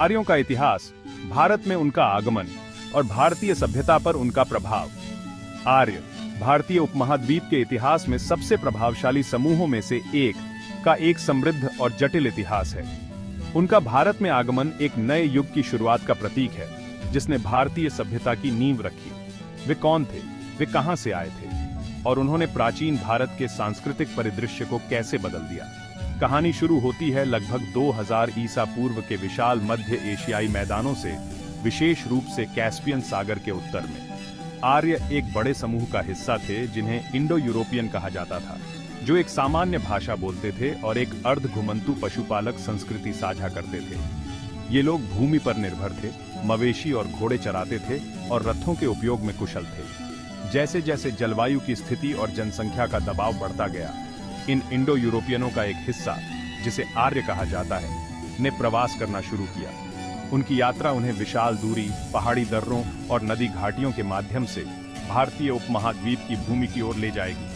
आर्यों का इतिहास, भारत में उनका आगमन और भारतीय सभ्यता पर उनका प्रभाव। आर्य भारतीय उपमहाद्वीप के इतिहास में सबसे प्रभावशाली समूहों में से एक समृद्ध और जटिल इतिहास है। उनका भारत में आगमन एक नए युग की शुरुआत का प्रतीक है, जिसने भारतीय सभ्यता की नींव रखी। वे कौन थे, वे कहां से आए थे और उन्होंने प्राचीन भारत के सांस्कृतिक परिदृश्य को कैसे बदल दिया। कहानी शुरू होती है लगभग 2000 ईसा पूर्व के विशाल मध्य एशियाई मैदानों से, विशेष रूप से कैस्पियन सागर के उत्तर में। आर्य एक बड़े समूह का हिस्सा थे जिन्हें इंडो यूरोपियन कहा जाता था, जो एक सामान्य भाषा बोलते थे और एक अर्ध घुमंतु पशुपालक संस्कृति साझा करते थे। ये लोग भूमि पर निर्भर थे, मवेशी और घोड़े चराते थे और रथों के उपयोग में कुशल थे। जैसे जैसे जलवायु की स्थिति और जनसंख्या का दबाव बढ़ता गया, इन इंडो यूरोपियनों का एक हिस्सा, जिसे आर्य कहा जाता है, ने प्रवास करना शुरू किया। उनकी यात्रा उन्हें विशाल दूरी, पहाड़ी दर्रों और नदी घाटियों के माध्यम से भारतीय उपमहाद्वीप की भूमि की ओर ले जाएगी।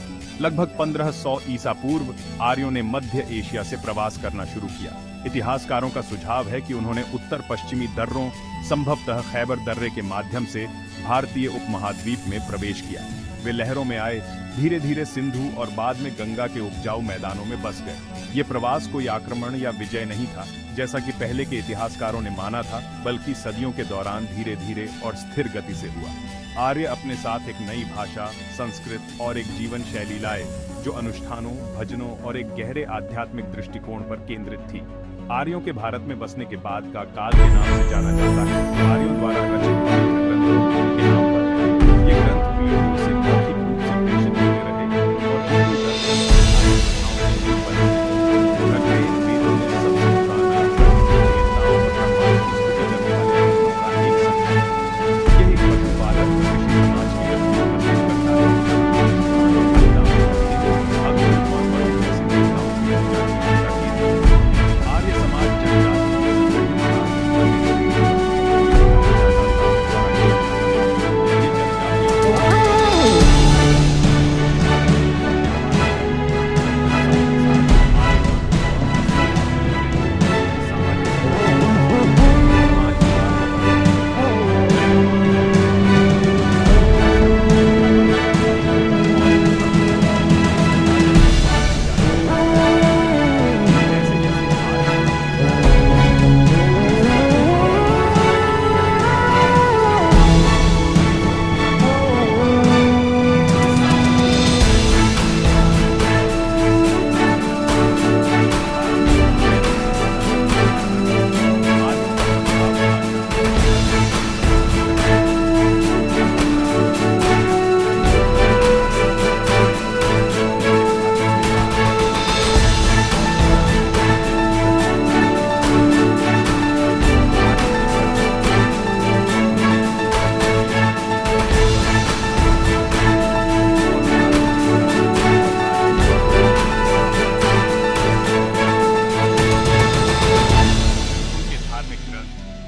लगभग 1500 ईसा पूर्व आर्यों ने मध्य एशिया से प्रवास करना शुरू किया। इतिहासकारों का सुझाव है कि उन्होंने उत्तर पश्चिमी दर्रों, संभवतः खैबर दर्रे के माध्यम से भारतीय उपमहाद्वीप में प्रवेश किया। वे लहरों में आए, धीरे धीरे सिंधु और बाद में गंगा के उपजाऊ मैदानों में बस गए। ये प्रवास कोई आक्रमण या विजय नहीं था, जैसा कि पहले के इतिहासकारों ने माना था, बल्कि सदियों के दौरान धीरे धीरे और स्थिर गति से हुआ। आर्य अपने साथ एक नई भाषा, संस्कृत और एक जीवन शैली लाए, जो अनुष्ठानों, भजनों और एक गहरे आध्यात्मिक दृष्टिकोण पर केंद्रित थी। आर्यों के भारत में बसने के बाद का काल के नाम से जाना जाता है। आर्यों द्वारा रचित पवित्र ग्रंथ के नाम पर ये ग्रंथ पीढ़ियों से मौखिक रूप से प्रेषित होते रहे और हिंदू दर्शन वेदों में सबसे पुराना देवताओं और भगवान की स्तुति करने वाले ग्रंथों का एक संग्रह है। यह एक पशुपालक कृषि समाज की रचना प्रस्तुत करता है। आर्य समाज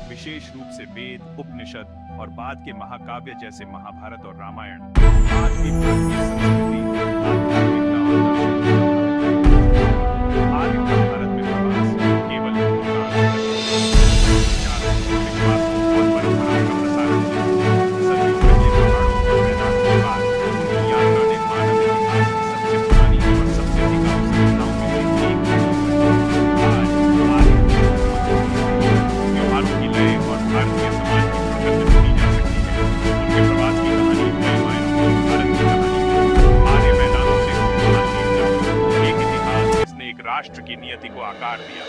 विशेष रूप से वेद, उपनिषद और बाद के महाकाव्य जैसे महाभारत और रामायण आज भी भारतीय संस्कृति, आध्यात्मिकता और दर्शन आर्यों का भारत में प्रवास केवल विचारों, विश्वासों और परंपराओं का प्रसारण सदियों पहले पहाड़ों और मैदानों के बाद उनकी यात्रा ने मानव इतिहास की सबसे पुरानी और सबसे टिकाऊ सभ्यताओं में से एक आज आर्यों त्योहारों की लय और भारतीय समाज की प्रकृति सुनी जा सकती है। उनके प्रवास की कहानी कई मायनों में भारत की कहानी आर्य मैदानों से उपमहाद्वीप तक एक इतिहास जिसने एक राष्ट्र की नियति को आकार दिया।